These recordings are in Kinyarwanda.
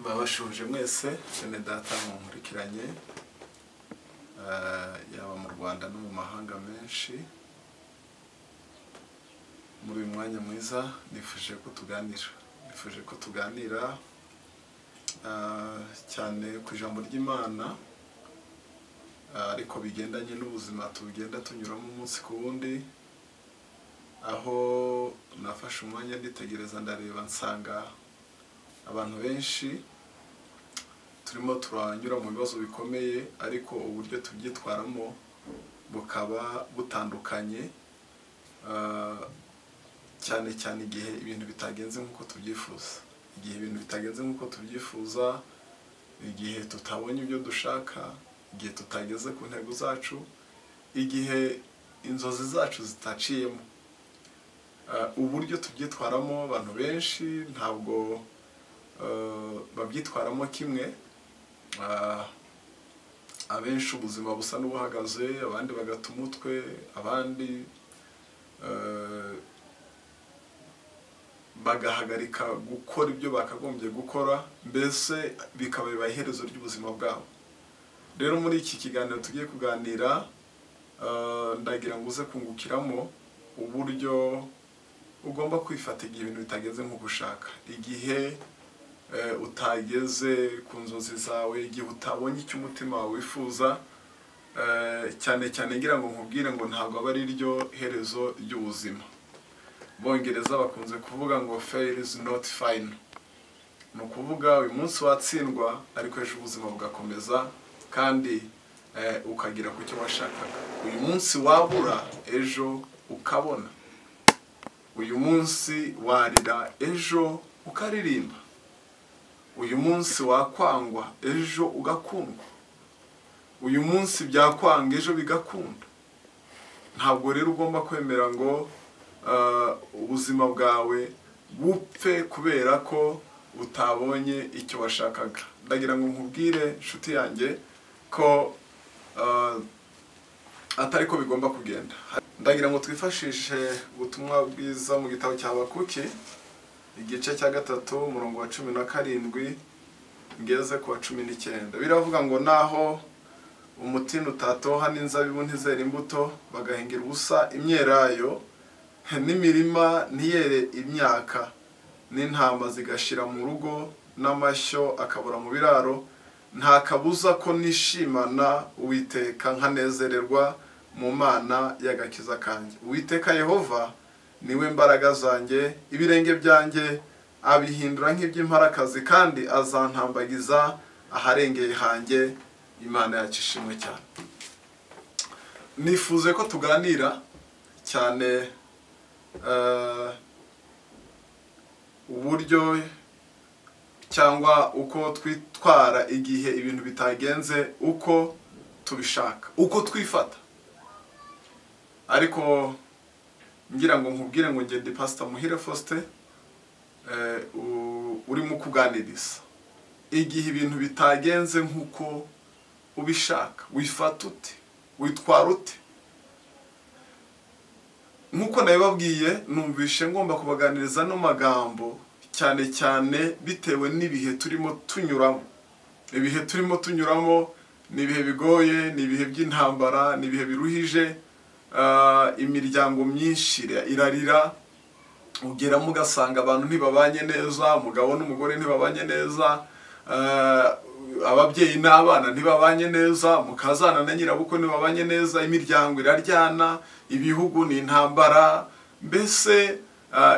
babashuje mwese bene data munkurikiranye yaba mu Rwanda no mu mahanga menshi. Muri uyu mwanya mwiza nifuje ko tuganira cyane ku ijambo ry'Imana, ariko bigendanye n'ubuzima tugenda tunyuramo umunsi ku wundi. Aho nafashe umwanya nditegereza ndareba nsanga abantu benshi turimo turanyura mu bibazo bikomeye, ariko uburyo tubyitwaramo bukaba butandukanye, cyane cyane igihe ibintu bitagenze nk'uko tubyifuza, igihe tutabonye ibyo dushaka, igihe tutageze ku ntego zacu, igihe inzozi zacu zitaciyemo. Uburyo tubyitwaramo abantu benshi ntabwo babyitwaramo kimwe. Abenshi ubuzima busa n'ubuhagaze, abandi bagata umutwe, abandi bagahagarika gukora ibyo bakagombye gukora, mbese bikaba iherezo ry'ubuzima bwabo. Rero muri iki kiganiro tugiye kuganira, ndagira ngo uze kungukiramo uburyo ugomba kwifata igihe ibintu bitageze nk'uko ushaka, igihe utageze ku nzozi zawe, igihe utabonye icyo umutima wawe wifuza. Cyane cyane ngira ngo nkubwire ngo ntabwo aba ari ryo herezo ry'ubuzima. Bongereza bakunze kuvuga ngo fail is not final. Ni ukuvuga uyu munsi watsindwa, ariko ejo ubuzima bugakomeza kandi ukagera ku cyo washakaga. Uyu munsi wabura, ejo ukabona. Uyu munsi warira, ejo ukaririmba. Uyu munsi wakwangwa, ejo ugakundwa. Uyu munsi byakwanga, ejo bigakunda. Ntabwo rero ugomba kwemera ngo ubuzima bwawe bupfe kubera ko utabonye icyo washakaga. Ndagira ngo nkubwire nshuti yanjye ko atari ko bigomba kugenda. Ndagira ngo twifashishe ubutumwa bwiza mu gitabo cya Habakuki, igice cya 3 umurongo wa 17 ngeze ku wa 19. Biravuga ngo naho umutini utatoha n'inzabibu ntizera imbuto, bagahingira ubusa imyelayo, n'imirima ntiyere imyaka, n'intama zigashira mu rugo, n'amashyo akabura mu biraro, nta kabuza ko nishimana Uwiteka nkanezererwa mu Mana y'agakiza kanjye. Uwiteka Yehova niwe mbaraga zanjye, ibirenge byanjye abihindura nk'iby'imparakazi, kandi azantambagiza aharengeye hanjye. Imana yacu ishimwe cyane. Nifuze ko tuganira cyane uburyo cyangwa uko twitwara igihe ibintu bitagenze uko tubishaka, uko twifata. Ariko ngira ngo nkubwire ngo ngende Pastor Muhire Faustin, urimo kuganiriza igihe ibintu bitagenze nk'uko ubishaka, wifata ute, witwara ute. Nk'uko nabibabwiye, numvishe ngomba kubaganiriza no magambo cyane cyane bitewe n'ibihe turimo tunyuramo. Ibihe turimo tunyuramo ni ibihe bigoye, ni ibihe by'intambara, ni ibihe biruhije. Imiryango myinshi irarira, ugeramo ugasanga abantu ntibabanye neza, umugabo n'umugore ntibabanye neza, ababyeyi n'abana ntibabanye neza, mukazana na nyirabukwe ntibabanye neza, imiryango iraryana, ibihugu ni intambara, mbese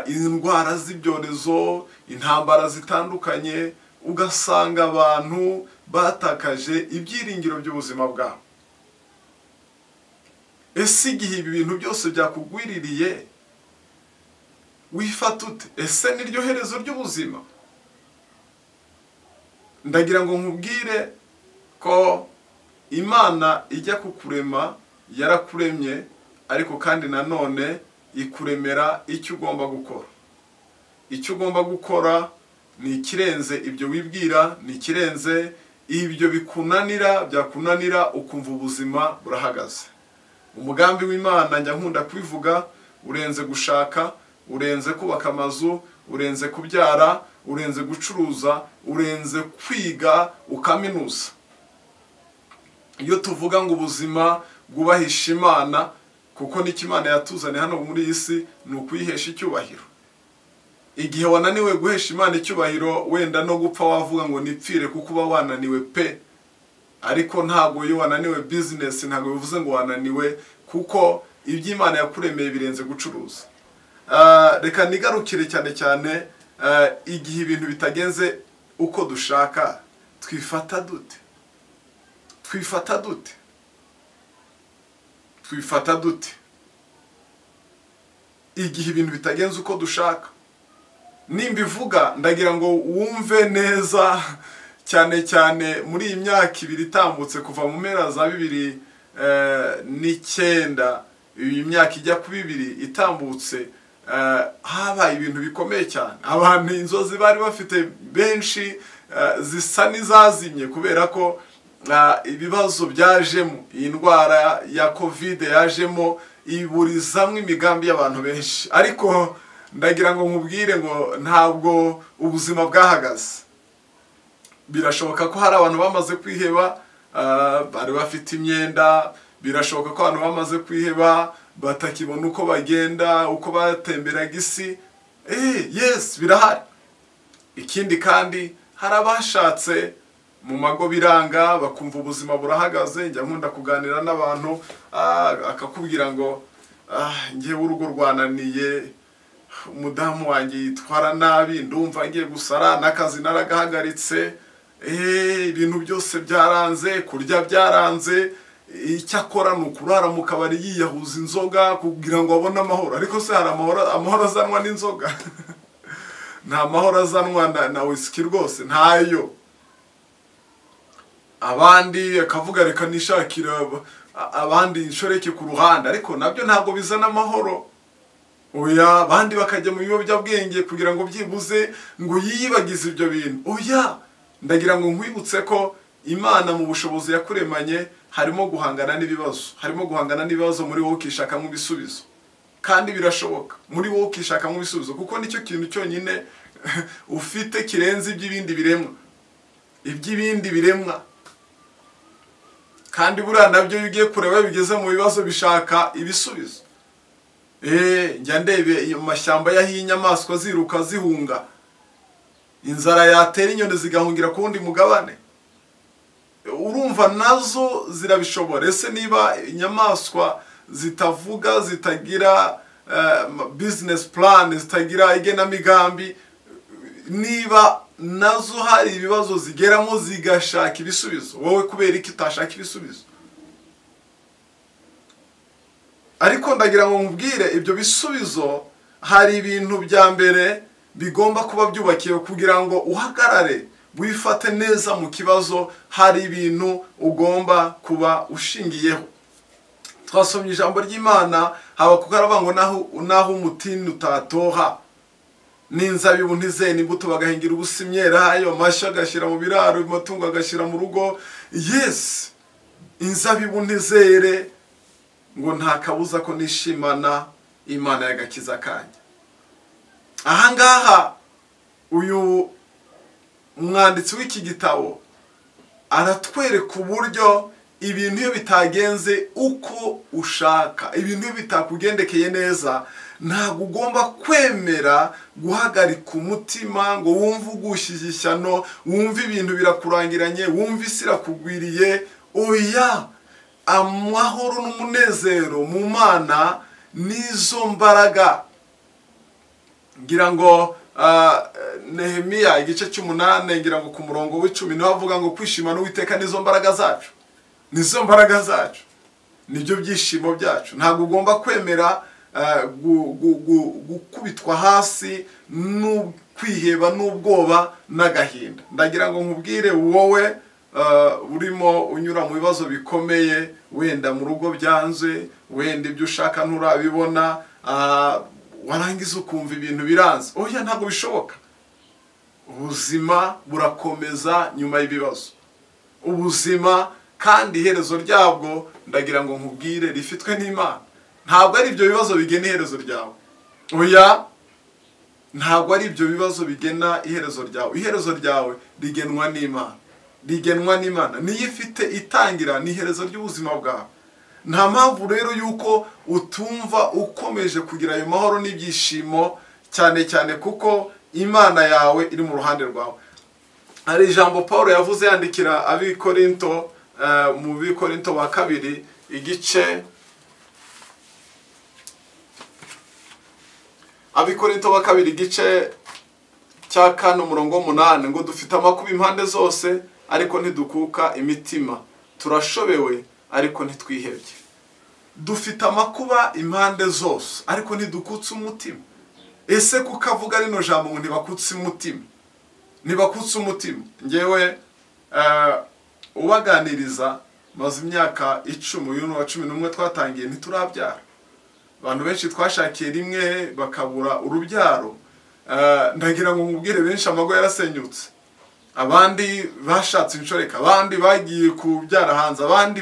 indwara z'ibyorezo, intambara zitandukanye, ugasanga abantu batakaje ibyiringiro by'ubuzima bwabo. Ese igihe ibi bintu byose byakugwiririye wifata ute? Ese niryo herezo ry'ubuzima? Ndagira ngo nkubwire ko Imana ijya kukurema yarakuremye, ariko kandi nanone ikuremera icyo ugomba gukora. Icyo ugomba gukora ni ikirenze ibyo wibwira, ni ikirenze ibyo byakunanira ukumva ubuzima burahagaze. Umugambi w'Imana njya nkunda kwivuga, urenze gushaka, urenze kubaka amazu, urenze kubyara, urenze gucuruza, urenze kwiga ukaminuza. Iyo tuvuga ngo ubuzima bwubahisha Imana, kuko n'icyo Imana yatuzanye hano muri iyi si ni ukuyihesha icyubahiro. Igihe wananiwe guhesha Imana icyubahiro, wenda no gupfa wavuga ngo nipfire kuko uba wananiwe pe. Ariko ntabwo iyo wananiwe business ntabwo bivuze ngo wananiwe, kuko ibyo Imana yakuremeye birenze gucuruza. Reka nigarukire cyane cyane igihe ibintu bitagenze uko dushaka, twifata dute? Twifata dute? Twifata dute igihe ibintu bitagenze uko dushaka? Nimbivuga ndagira ngo wumve neza, cyane cyane muri iyi myaka 2 itambutse kuva mu mpera za 2009, iyi myaka ijya ku 2 itambutse, habaye ibintu bikomeye cyane. Abantu inzozi bari bafite benshi zisa n'izazimye kubera ko ibibazo byajemo, iyi ndwara ya covid yajemo iburizamwe imigambi y'abantu benshi. Ariko ndagira ngo nkubwire ngo ntabwo ubuzima bwahagaze. Birashoboka ko hari abantu bamaze kwiheba, bari bafite imyenda, birashoboka ko abantu bamaze kwiheba batakibona uko bagenda, uko batemberaga isi. Yes, birahari. Ikindi kandi hari abashatse mu mago biranga, bakumva ubuzima burahagaze. Njya nkunda kuganira n'abantu akakubwira ngo ngiye urugo rwananiye, umudamu wanjye yitwara nabi, ndumva ngiye gusara, n'akazi naragahagaritse, ibintu byose byaranze, kurya byaranze, icyakora ni ukurara mu kabari yiyahuza inzoga kugira ngo abone amahoro. Ariko se hari amahoro azanwa n'inzoga? Nta mahoro azanwa na whisky rwose, ntayo. Abandi akavuga reka nishakira abandi inshoreke ku ruhande, ariko nabyo ntabwo bizana amahoro. Oya, abandi bakajya mu biyobyabwenge kugira ngo byibuze ngo yiyibagize ibyo bintu. Oya, ndagira ngo nkwibutse ko Imana mu bushobozi yakuremanye harimo guhangana n'ibibazo, harimo guhangana n'ibibazo muri wowe ukishakamo ibisubizo. Kandi birashoboka muri wowe ukishakamo ibisubizo, kuko nicyo kintu cyonyine ufite kirenze iby'ibindi biremwa. Iby'ibindi biremwa kandi buriya nabyo ugiye kureba bigeze mu bibazo bishaka ibisubizo. Njya ndebe mu mashyamba yahiye inyamaswa ziruka zihunga, inzara yatera inyoni zigahungira ku wundi mugabane. Urumva nazo zirabishobora. Ese niba inyamaswa zitavuga, zitagira business plan, zitagira igenamigambi, niba nazo hari ibibazo zigeramo zigashaka ibisubizo, wowe kubera iki utashaka ibisubizo? Ariko ndagira ngo nkubwire ibyo bisubizo hari ibintu bya mbere bigomba kuba byubakiye kugira ngo uhagarare wifate neza mu kibazo. Hari ibintu ugomba kuba ushingiyeho. Twasomye ijambo ry'Imana Habakuki ngo naho umutini utatoha, n'inzabibu ntizera imbuto bagahingira ubusa imyelayo, amashyo agashyira mu biraro, amatungo agashyira mu rugo. Yes, inzabibu ntizere, ngo nta kabuza ko nishimana Imana y'agakiza kanjye. Ahangaha uyu umwanditsi w'iki gitabo aratwereka uburyo ibintu iyo bitagenze uko ushaka, ibintu iyo bitakugendekeye neza, ntabwo ugomba kwemera guhagarika umutima ngo wumve ugushije ishyano, wumve ibintu birakurangiranye, wumve isi irakugwiriye. Oya, amahoro n'umunezero mu Mana nizo mbaraga. Ngira ngo Nehemiya igice 8 ngira ngo ku murongo w'10 niho avuga ngo kwishima n'Uwiteka nizo mbaraga zacu. Nizo mbaraga zacu, nibyo byishimo byacu. Ntabwo ugomba kwemera gukubitwa hasi n'ukwiheba n'ubwoba n'agahinda. Ndagira ngo nkubwire wowe urimo unyura mu bibazo bikomeye, wenda mu rugo byanze, wenda ibyo ushaka nturabibona, warangiza ukumva ibintu biranze. Oya, ntabwo bishoboka. Ubuzima burakomeza nyuma y'ibibazo. Ubuzima kandi iherezo ryabwo ndagira ngo nkubwire rifitwe n'Imana. Ntabwo ari ibyo bibazo bigena iherezo ryawe. Oya, ntabwo ari ibyo bibazo bigena iherezo ryawe. Iherezo ryawe rigenwa n'Imana, niyo ifite itangira n'iherezo ry'ubuzima bwawe. Nta mpamvu rero yuko utumva ukomeje kugira ayo mahoro n'ibyishimo, cyane cyane kuko Imana yawe iri mu ruhande rwawe. Hari ijambo Paulo yavuze yandikira Abikorinto, mu Bikorinto wa kabiri igice cya 4:8 ngo dufite amakuba impande zose ariko ntidukuka imitima, turashobewe ariko ntitwihebye. Dufite amakuba impande zose ariko ntidukutse umutima. Ese kukavuga rino jambo ngo ntibakutse umutima, ngewe ubaganiriza maze imyaka 10, uyu wa 11 twatangiye ntiturabyara. Abantu benshi twashakiye rimwe bakabura urubyaro. Ndagira ngo nkubwire benshi amago yarasenyutse. Abandi bashatse inshoreka, abandi bagiye kubyara hanze, abandi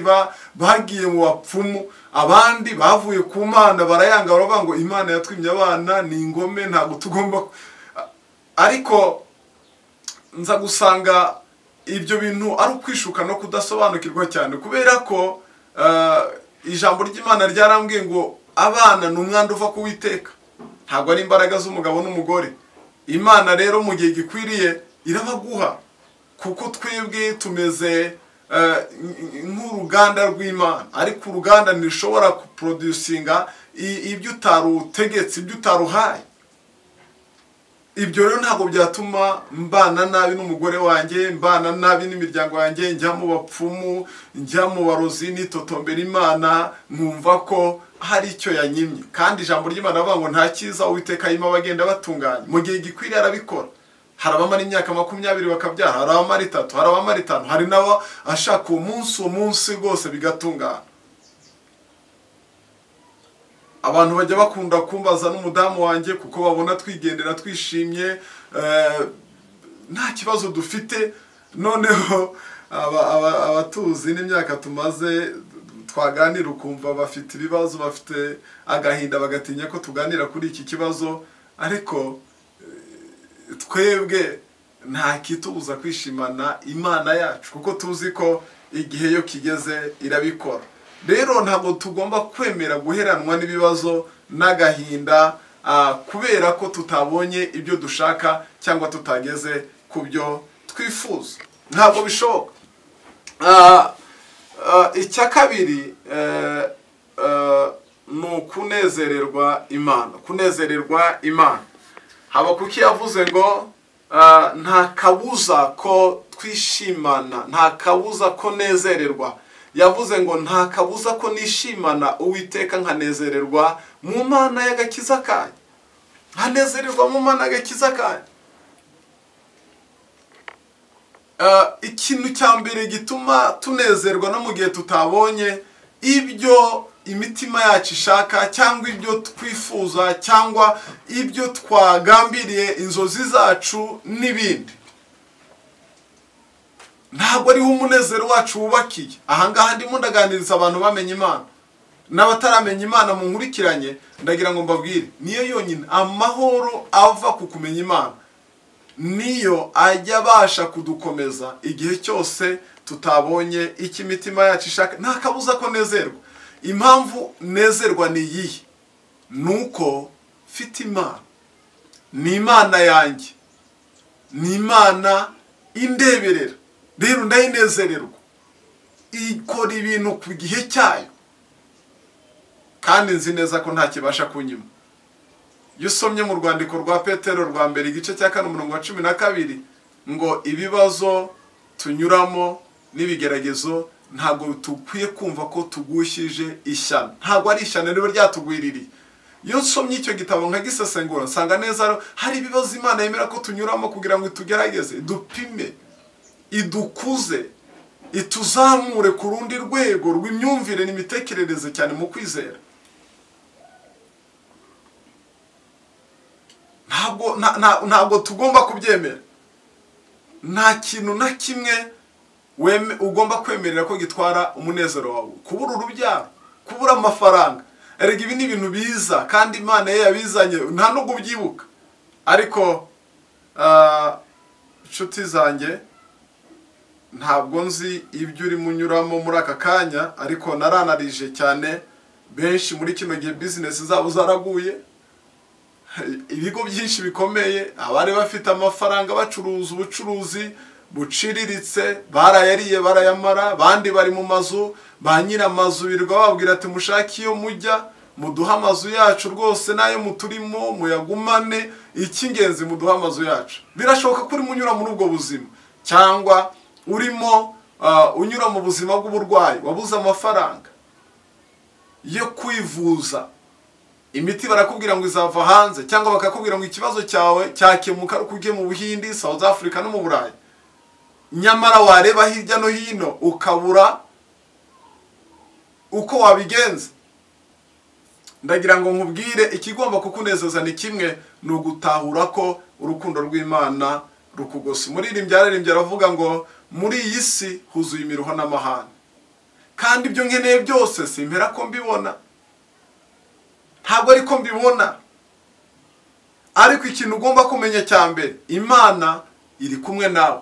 bagiye mu bapfumu, abandi bavuye ku Mana barayanga baravuga ngo Imana yatwimye abana ni ingome, ntabwo tugomba. Ariko nza gusanga ibyo bintu ari ukwishuka no kudasobanukirwa cyane, kubera ko ijambo ry'Imana ryarambwiye ngo abana ni umwanda uva ku Uwiteka, ntabwo ari imbaraga z'umugabo n'umugore. Imana rero mu gihe gikwiriye irabaguha, kuko twebwe tumeze nk'uruganda rw'Imana, ariko uruganda ntirishobora kuproducinga ibyo utarutegetse, ibyo utaruhaye. Ibyo rero ntabwo byatuma mbana nabi n'umugore wanjye, mbana nabi n'imiryango yanjye, njya mu bapfumu, njya mu barozi, nitotombera Imana, nkumva ko hari icyo yanyimye. Kandi ijambo ry'Imana avuga ngo nta cyiza Uwiteka yima abagenda batunganye. Mu gihe gikwiriye arabikora. Hari abamara imyaka 20 bakabyara, hari abamara 3, hari abamara 5, hari nabo ashaka umunsi rwose bigatungana. Abantu bajya bakunda kumbaza n'umudamu wanjye kuko babona twigendera twishimye, nta kibazo dufite. Noneho abatuzi n'imyaka tumaze twaganira ukumva bafite ibibazo, bafite agahinda, bagatinya ko tuganira kuri iki kibazo. Ariko twebwe nta kitubuza kwishimana Imana yacu, kuko tuzi ko igihe yo kigeze irabikora. Rero ntabwo tugomba kwemera guheranwa n'ibibazo n'agahinda kubera ko tutabonye ibyo dushaka cyangwa tutageze ku byo twifuza. Ntabwo bishoboka. Icya kabiri ni ukunezererwa Imana. Habakuki yavuze ngo nta kabuza ko twishimana, nta kabuza ko nezererwa. Yavuze ngo nta kabuza ko nishimana Uwiteka nkanezererwa mu Mana y'agakiza kanjye. Nkanezererwa mu Mana y'agakiza kanjye. Ikintu cya mbere gituma tunezerwa no mu gihe tutabonye ibyo imitima yacu ishaka, cyangwa ibyo twifuza, cyangwa ibyo twagambiriye, inzozi zacu n'ibindi. Ntabwo ariho umunezero wacu wubakiye. Ahangaha ndimo ndaganiriza abantu bamenye Imana, n'abataramenya Imana mu nkurikiranye. Ndagira ngo mbabwire, niyo yonyine amahoro ava ku kumenya Imana, niyo ajya abasha kudukomeza igihe cyose tutabonye icyo imitima yacu ishaka. Nta kabuza ko nezerwa. Impamvu nezerwa ni iyihe? Nuko mfite Imana, ni Imana yanjye, ni Imana indeberera. Rero ndayinezererwa, ikora ibintu ku gihe cyayo, kandi nzi neza ko nta kibasha kunyima. Iyo usomye mu rwandiko rwa Petero rwa mbere igice cya 4:12 ngo ibibazo tunyuramo n'ibigeragezo ntabwo tukwiye kumva ko tugushyije ishyano. Ntabwo ari ishyano riba ryatugwiririye. Iyo usomye icyo gitabo nkagisesengura nsanga neza hari ibibazo Imana yemera ko tunyuramo kugira ngo itugerageze, dupime, idukuze, ituzamure ku rundi rwego rw'imyumvire n'imitekerereze cyane mu kwizera. Ntabwo tugomba kubyemera. Nta kintu na kimwe ugomba kwemerera ko gitwara umunezero wawe. Kubura urubyaro, kubura amafaranga, erega ibi ni ibintu biza kandi Imana ye yabizanye, nta no kubyibuka. ariko inshuti zanjye ntabwo nzi ibyo urimo unyuramo muri aka kanya, ariko naranarije cyane benshi muri kino gihe business zabo zaraguye. Ibigo byinshi bikomeye abari bafite amafaranga bacuruza ubucuruzi buciriritse barayariye barayamara, bandi bari mu mazu, ba nyiramazu birirwa bababwira ati mushake iyo mujya muduha amazu yacu rwose nayo muturimo muyagumane, icy'ingenzi muduha amazu yacu. Birashoboka ko urimo unyura muri ubwo buzima, cyangwa urimo unyura mu buzima bw'uburwayi, wabuze amafaranga yo kwivuza, imiti barakubwira ngo izava hanze, cyangwa bakakubwira ngo ikibazo cyawe cyakemuka uko ugiye mu Buhindi, South Africa no mu Burayi, nyamara wareba hirya no hino ukabura uko wabigenza. Ndagira ngo nkubwire ikigomba kukunezeza ni kimwe, ni ugutahura ko urukundo rw'Imana rukugose. Umuririmbyi yaririmbye aravuga ngo muri iyi si huzuye imiruho n'amahane, kandi ibyo nkeneye byose simpera ko mbibona, ntabwo ariko mbibona. Ariko ikintu ugomba kumenya cya mbere, Imana iri kumwe nawe.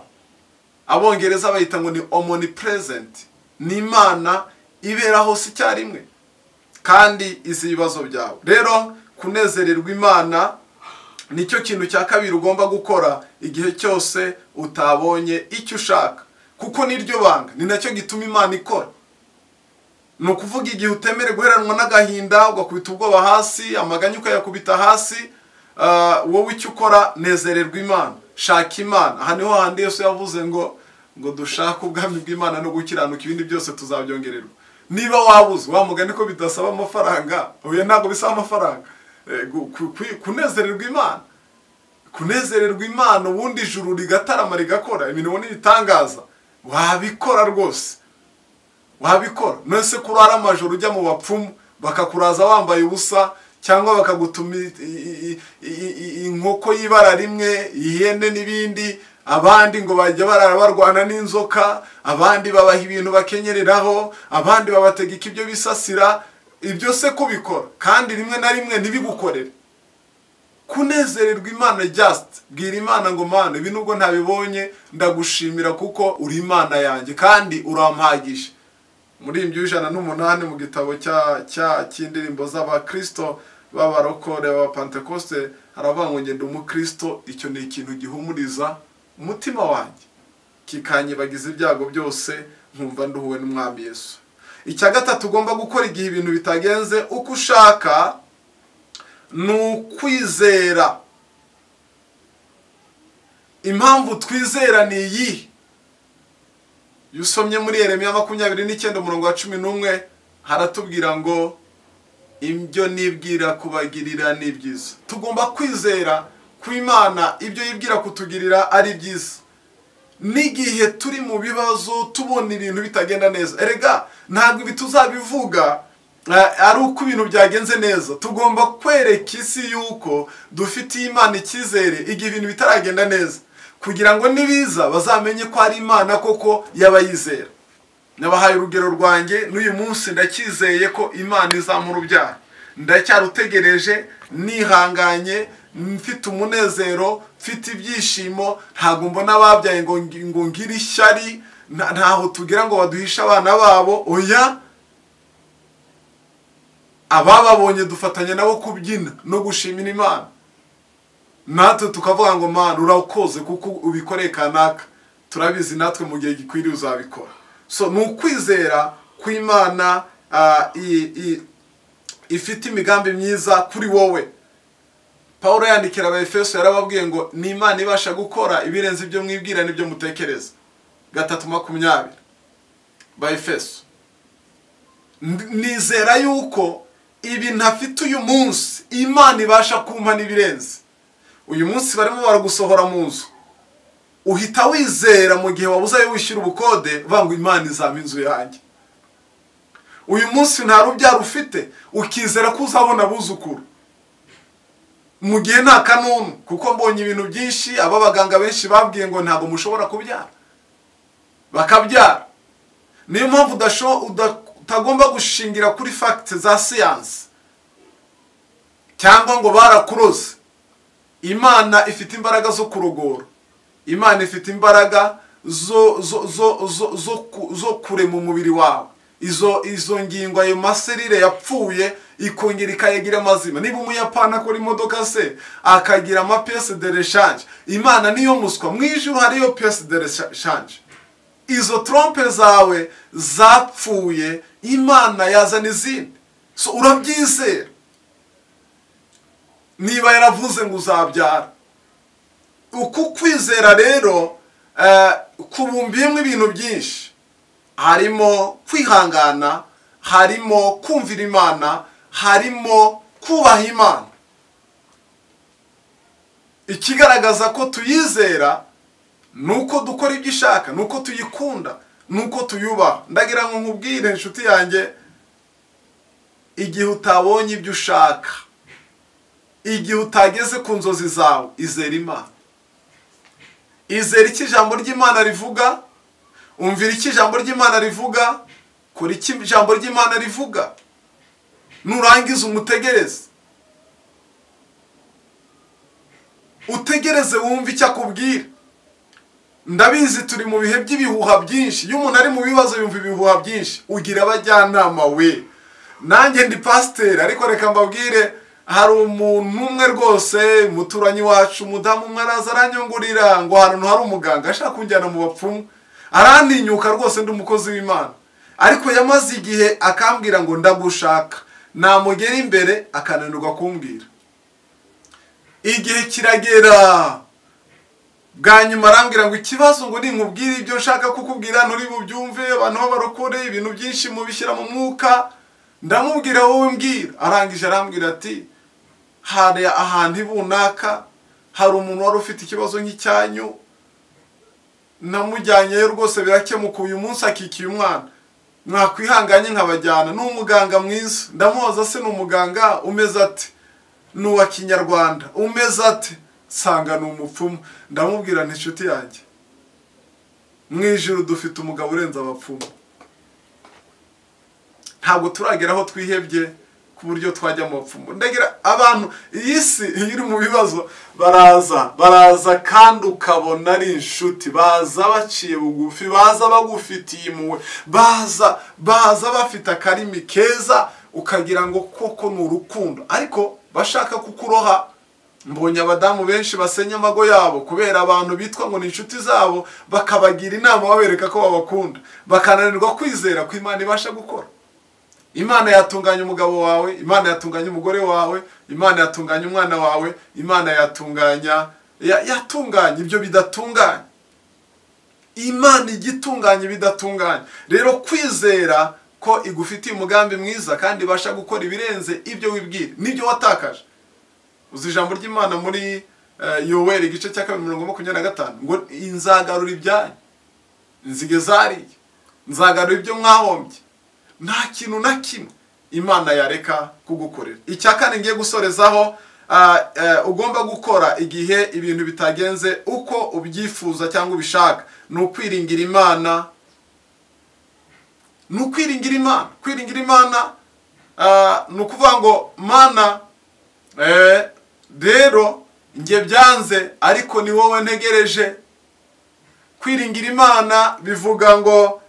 Abongereza bayita ngo ni omnipresent, ni Imana ibera hose icyarimwe kandi izi ibibazo byawe. Rero kunezererwa Imana nicyo kintu cya kabiri ugomba gukora igihe cyose utabonye icyo ushaka, kuko niryo banga, ni nacyo gituma Imana ikora. Ni ukuvuga igihe utemere guheranwa n'agahinda, ugakubita ubwoba hasi, amaganya ukayakubita hasi, wowe icyo ukora, nezererwa Imana, shaka Imana. Aha niho handi Yesu yavuze ngo dushaka ubwami bw'Imana no gukiranuka, ibindi byose tuzabyongererwa. Niba wabuze, wa mugani ko bidasaba amafaranga, oya ntabwo bisaba amafaranga. Kunezererwa Imana, kunezererwa Imana, ubundi ijuru rigatarama rigakora ibintu n'ibitangaza, wabikora rwose, wabikora. Nose kurara amajoro ujya mu bapfumu bakakuraza wambaye ubusa, cyangwa bakagutuma inkoko y'ibara rimwe, ihene n'ibindi, abandi ngo bajya bararwana n'inzoka, abandi babaha ibintu bakenyereraho, abandi babategeka ibyo bisasira. Ibyo se kubikora kandi rimwe na rimwe ntibigukorere. Kunezererwa Imana, just bwira Imana ngo Mana, ibi nubwo ntabibonye ndagushimira kuko uri Imana yanjye kandi urampagije. Muri 108 mu gitabo cy'indirimbo z'abakristo b'abarokore ba Pentecoste haravuga ngo ngende umukristo, icyo ni ikintu gihumuriza umutima wanjye, kikanyibagiza ibyago byose, nkumva nduhuwe n'Umwami Yesu. Icya gatatu ugomba gukora igihe ibintu bitagenze uko ushaka, ni ukwizera. Impamvu twizera ni iyi. Yusomye muri Yeremiya 29:11 haratubwira ngo ibyo nibwira kubagirira ni byiza. Tugomba kwizera ku Imana ibyo yibwira kutugirira ari byiza. N'igihe turi mu bibazo tubona ibintu bitagenda neza, erega ntabwo ibi tuzabivuga ari uko ibintu byagenze neza. Tugomba kwereka isi yuko dufitiye Imana icyizere igihe ibintu bitaragenda neza, kugira ngo nibiza bazamenye ko ari Imana koko yabayizera. Nabahaye urugero rwanjye, n'uyu munsi ndacyizeye ko Imana izampa urubyaro. Ndacyarutegereje nihanganye, mfite umunezero, mfite ibyishimo. Ntabwo mbona ababyaye ngo ngire ishyari, ntaho tugira ngo baduhishe abana babo, oya. Abababonye dufatanya nabo kubyina no gushimira Imana, natwe tukavuga ngo Mana urakoze kuko ubikoreye kanaka, turabizi natwe mu gihe gikwiriye uzabikora. So ni ukwizera ku Imana ifite imigambi myiza kuri wowe. Paulo yandikira Abaefeso yarababwiye ngo ni Imana ibasha gukora ibirenze ibyo mwibwira n'ibyo mutekereza. 3:20 Abaefeso. Nizera yuko ibi ntafite uyu munsi Imana ibasha kumpa n'ibirenze. Uyu munsi barimo baragusohora mu nzu, uhita wizera mu gihe wabuze ayo wishyura ubukode, vango Imana izampa inzu yanjye. Uyu munsi nta rubyaro ufite, ukizera ko uzabona abuzukuru mu gihe nta kanunu, kuko mbonye ibintu byinshi. Ababaganga benshi babwiye ngo ntabwo mushobora kubyara, bakabyara. Niyo mpamvu utagomba gushingira kuri fact za science, cyangwa ngo barakuroze. Imana ifite imbaraga zo kurogora. Imana ifite imbaraga zo kurema umubiri wawe. Izo ngingo, ayo maserire yapfuye ikongera ikayagira amazima. Niba umuyapani akora imodoka se akagira amapiyese de rechange, Imana niyo muswa. Mu ijuru hariyo piyese de rechange. Izo trompe zawe zapfuye, Imana yazana izindi. So urabyizera. Niba yaravuze ngo uzabyara, uku kwizera rero kubumbiyemo ibintu byinshi. Harimo kwihangana, harimo kumvira Imana, harimo kubaha Imana. Ikigaragaza ko tuyizera nuko dukora ibyo ishaka, nuko tuyikunda, nuko tuyubaha. Ndagira ngo nkubwire inshuti yanjye, igihe utabonye ibyo ushaka, igihe utageze ku nzozi zawe, izera Imana. Izera iki ijambo ry'Imana rivuga, umvira iki ijambo ry'Imana rivuga, kora iki ijambo ry'Imana rivuga. Nurangiza umutegereze, utegereze wumve icyo akubwira. Ndabizi turi mu bihe by'ibihuha byinshi. Iyo umuntu ari mu bibazo yumva ibihuha byinshi. Ugira abajyanama we. Nanjye ndi pasiteri, ariko reka mbabwire, hari umuntu umwe rwose muturanyi wacu, umudamu umwe araza aranyongurira ngo ahantu hari umuganga ashaka kunjyana mu bapfumu. Arantinyuka rwose, ndi umukozi w'Imana. Ariko yamaze igihe akambwira ngo ndagushaka. Namugera imbere akananirwa kumbwira. Igihe kiragera, bwa nyuma arambwira ngo ikibazo ngo ninkubwire ibyo nshaka kukubwira nturi bubyumve, abantu b'abarokore ibintu byinshi mubishyira mu mwuka. Ndamubwira wowe mbwira. Arangije arambwira ati, hari ahantu ibunaka hari umuntu wari ufite ikibazo nk'icyanyu, namujyanyeyo rwose birakemuka, uyu munsi akikiye umwana. Mwakwihanganye nkabajyana. Ni umuganga mwiza. Ndamubaza se ni umuganga umeze ate? Ni uwa Kinyarwanda. Umeze ate? Sanga ni umupfumu. Ndamubwira nti inshuti yanjye, mu ijuru dufite umugabo urenze abapfumu. Ntabwo turagera aho twihebye ku buryo twajya mu bapfumu. Ndagira abantu, iyi si iri mu bibazo, baraza kandi ukabona ari inshuti. Baza baciye bugufi, baza bagufitiye impuhwe, baza bafite akarimi keza, ukagira ngo koko ni urukundo, ariko bashaka kukuroha. Mbonye abadamu benshi basenya amago yabo kubera abantu bitwa ngo ni inshuti zabo, bakabagira inama babereka ko babakunda, bakananirwa kwizera ko Imana ibasha gukora. Imana yatunganya umugabo wawe, Imana yatunganya umugore wawe, Imana yatunganya umwana wawe, Imana yatunganya ibyo bidatunganye. Imana igitunganya ibidatunganye. Rero kwizera ko igufitiye umugambi mwiza kandi ibasha gukora ibirenze ibyo wibwira nibyo watakaje. Uzi ijambo ry'Imana muri Yoweri igice cya 2:25 ngo inzagarura ibyanyu, nzige zariye, nzagarura ibyo mwahombye. Nta kintu na kimwe Imana yareka kugukorera. Icya kane ngiye gusorezaho, ugomba gukora igihe ibintu bitagenze uko ubyifuza cyangwa ubishaka, ni ukwiringira Imana. Ni ukwiringira Imana. Kwiringira Imana ni ukuvuga ngo Mana, rero njye byanze ariko ni wowe ntegereje. Kwiringira Imana bivuga ngo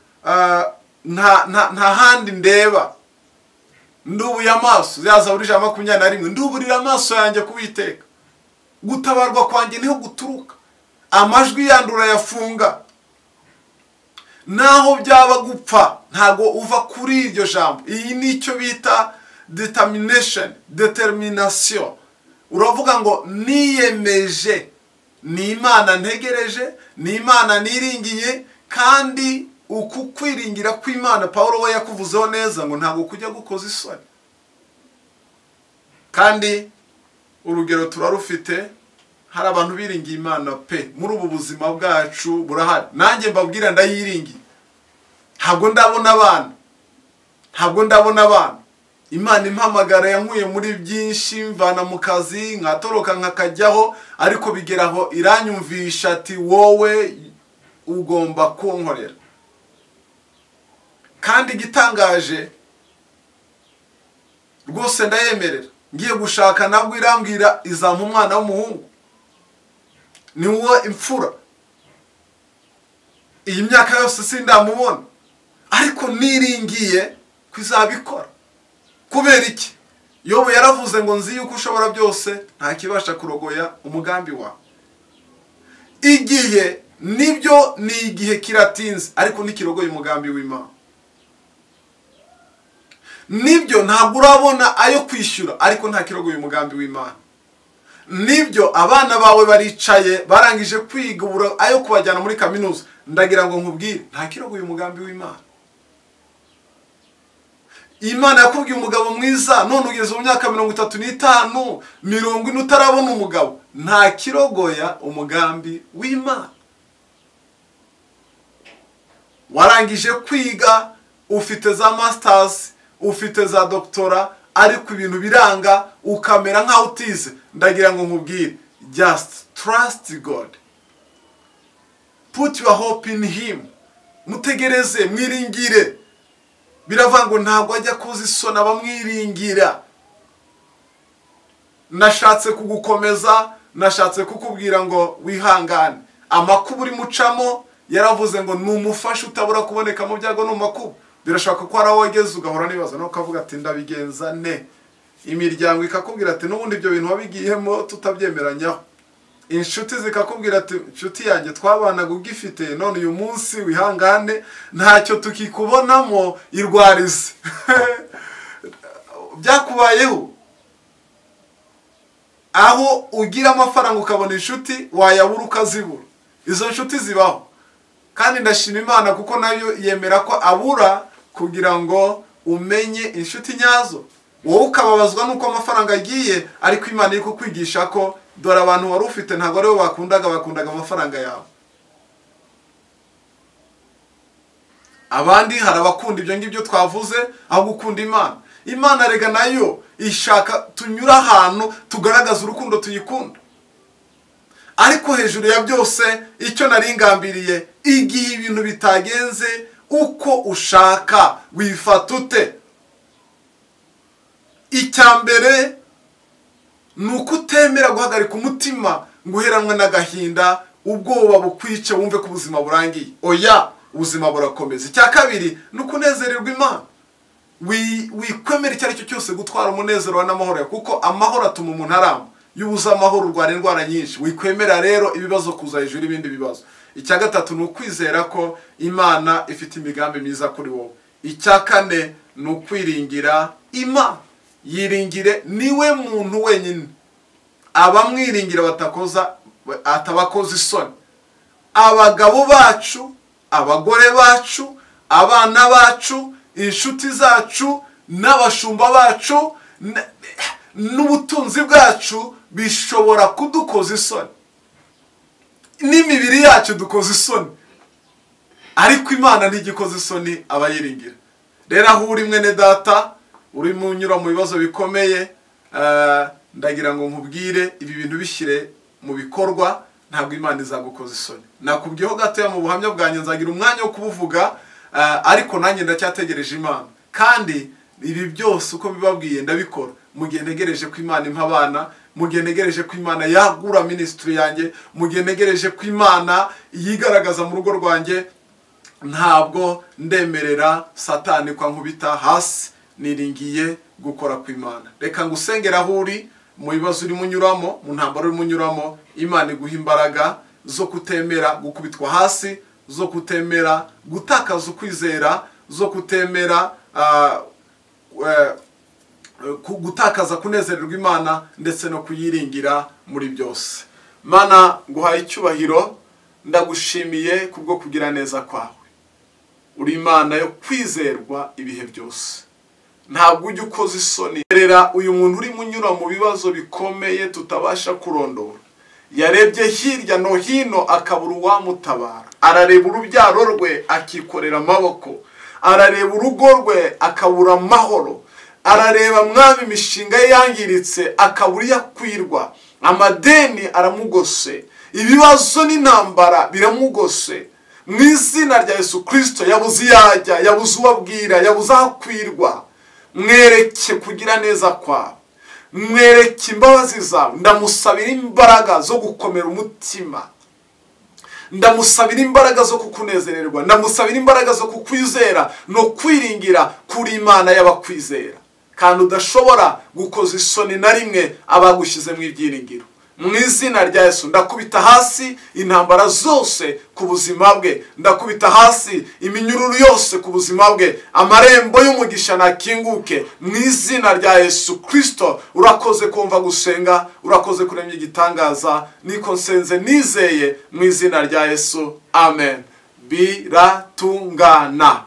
nta handi ndeba, ndubuye amaso. Yaza buri 21, nduburira amaso yanjye kuwiteka. Gutabarwa kwanjye niho guturuka, amajwi yandura yafunga. Naho byaba gupfa ntago uva kuri iryo jambo. Iyi nicyo bita determination. Uravuga ngo niyemeje, ni Imana ntegereje, ni Imana niringiye. Kandi uku kwiringira kw'Imana Paulo we yakuvuzeho neza ngo ntago kujya gukoza isoni. Kandi urugero turarufite, hari abantu biringiye Imana pe muri ubu buzima bwacu burahari. Nanjye mbabwira ndayiringiye. Ntabwo ndabona abana. Imana impamagara yankuye muri byinshi, mvana mu kazi nkatoroka nkakajyaho, ariko bigeraho iranyumvisha ati wowe ugomba kunkorera. Kandi igitangaje rwose ndayemerera, ngiye gushaka nabwo irambwira izampa umwana w'umuhungu. ni wowe imfura, iyi myaka yose sindamubona, ariko niringiye kuzabikora. Kubera iki? Yobu yaravuze ngo nzi yuko ushobora byose, nta kibasha kurogoya umugambi wawe. Igihe nibyo ni igihe kiratinze, ariko ntikirogoye umugambi w'Imana. Nibyo ntabwo urabona ayo kwishyura, ariko nta kirogoye umugambi w'Imana. Nibyo abana bawe baricaye barangije kwiga ayo kubajyana muri kaminuza, ndagira ngo nkubwire nta kirogoye umugambi w'Imana. Imana yakubwiye umugabo mwiza, none ugeze mu myaka 35, 40 utarabona umugabo, nta kirogoya umugambi w'Imana. Warangije kwiga, ufite za masters, ufite za doctora, ariko ibintu biranga ukamera nkaho utize, ndagira ngo nkubwire just trust God, put your hope in him, mutegereze, mwiringire. Biravuga ngo ntabwo ajya koza isoni abamwiringira. Nashatse kugukomeza, nashatse kukubwira ngo wihangane. Amakuba uri mucamo yaravuze ngo numufashe utabura kuboneka mu byago no makuba. Birashaka ko arawogeze ugahora nibaza no kavuga ati ndabigenza ne. Imiryango ikakubwira ati nubundi ibyo bintu wabigiyemo tutabyemeranyaho. Inshuti zikakubwira ati inshuti yanjye twabanaga ugifite, none uyu munsi wihangane ntacyo tukikubonamo, irwarize. Byakubayeho aho ugira amafaranga ukabona inshuti wayabura ukazibura. Izo nshuti zibaho, kandi ndashima Imana kuko nayo yemera ko abura kugira ngo umenye inshuti nyazo. Wowe ukababazwa nuko amafaranga agiye, ariko Imana iri kukwigisha ko dore abantu wari ufite ntabwo aribo bakundaga amafaranga yawe. Abandi hari abakunda ibyo ngibyo twavuze aho gukunda Imana. Imana rega nayo ishaka tunyura ahantu tugaragaza urukundo tuyikunda. Ariko hejuru ya byose icyo naringambiriye, igihe ibintu bitagenze uko ushaka wifata ute? Icyambere nuko utemera guhagarika umutima ngo uheranwe n'agahinda, ubwoba bukwice wumve ko ubuzima burangiye. Oya, ubuzima burakomeza. Icya kabiri nuko unezererwa Imana. Wikwemera icyo ari cyo cyose gutwara umunezero n'amahoro, kuko amahoro atuma umuntu aramba. Yubuza amahoro urwara indwara nyinshi. Wikwemera rero ibibazo kuza hejuru ibindi bibazo. Icya gatatu nukwizera ko Imana ifite imigambi myiza kuri wowe. Icya kane nukwiringira Imana. Yiringire, niwe muntu wenyine abamwiringira atabakoza isoni. Abagabo bacu, abagore bacu, abana bacu, inshuti zacu, n'abashumba bacu, n'ubutunzi bwacu bishobora kudukoza isoni. N'imibiri yacu dukoza isoni, ariko Imana ntigikoza isoni abayiringira. Rero aho uri mwene data, uri munyura mu bibazo bikomeye, ndagira ngo nkubwire ibi bintu bishyire mu bikorwa, ntabwo Imana izagukoza isoni. Nakubwiyeho gatoya mu buhamya bwanjye, nzagira umwanya wo kubuvuga, ariko nanjye ndacyategereje Imana. Kandi ibi byose uko bibabwiye ndabikora mu gihe ntegereje ko Imana impa abana, mu gihe ntegereje ko Imana yagura ministry yanjye, mu gihe ntegereje ko Imana yigaragaza mu rugo rwanjye. Ntabwo ndemerera Satani kwa nkubita hasi, niringiye gukora ku Imana. Reka ngusengera aho uri, mu bibazo uri munyuramo, mu ntambaro uri munyuramo, Imana iguha imbaraga zo kutemera gukubitwa hasi, zo kutemera gutakaza ukwizera, zo kutemera gutakaza kunezererwa Imana, ndetse no kuyiringira muri byose. Mana, nguhaye icyubahiro, ndagushimiye kubwo kugira neza kwawe. Uri Imana yo kwizerwa ibihe byose. Ntabwo ujya ukoza isoni. Rera uyu muntu uri munyura mu bibazo bikomeye tutabasha kurondora. Yarebye hirya no hino akabura uwamutabara. Arareba urubyaro rwe akikorera amaboko. Arareba urugo rwe akabura amahoro. Arareba mwami imishinga ye yangiritse akabura yakwirwa. Amadeni aramugose. Ibibazo n'intambara biramugose. Mu izina rya Yesu Kristo, yabuze yajya, yabuze uwabwira, yabuze akwirwa. Mwereke kugira neza kwawe. mwereke imbabazi zawe, ndamusabira imbaraga zo gukomera umutima, ndamusabira imbaraga zo kukunezererwa, ndamusabira imbaraga zo kukwizera no kwiringira kuri Imana y'abakwizera kandi udashobora gukoza isoni na rimwe abagushyize mu ibyiringiro. Mu izina rya Yesu ndakubita hasi intambara zose ku buzima bwe, ndakubita hasi iminyururu yose ku buzima bwe, amarembo y'umugisha nakinguke mu izina rya Yesu Kristo. Urakoze kumva gusenga, urakoze kuremya igitangaza, niko nsenze nizeye mu izina rya Yesu, amen. Biratungana.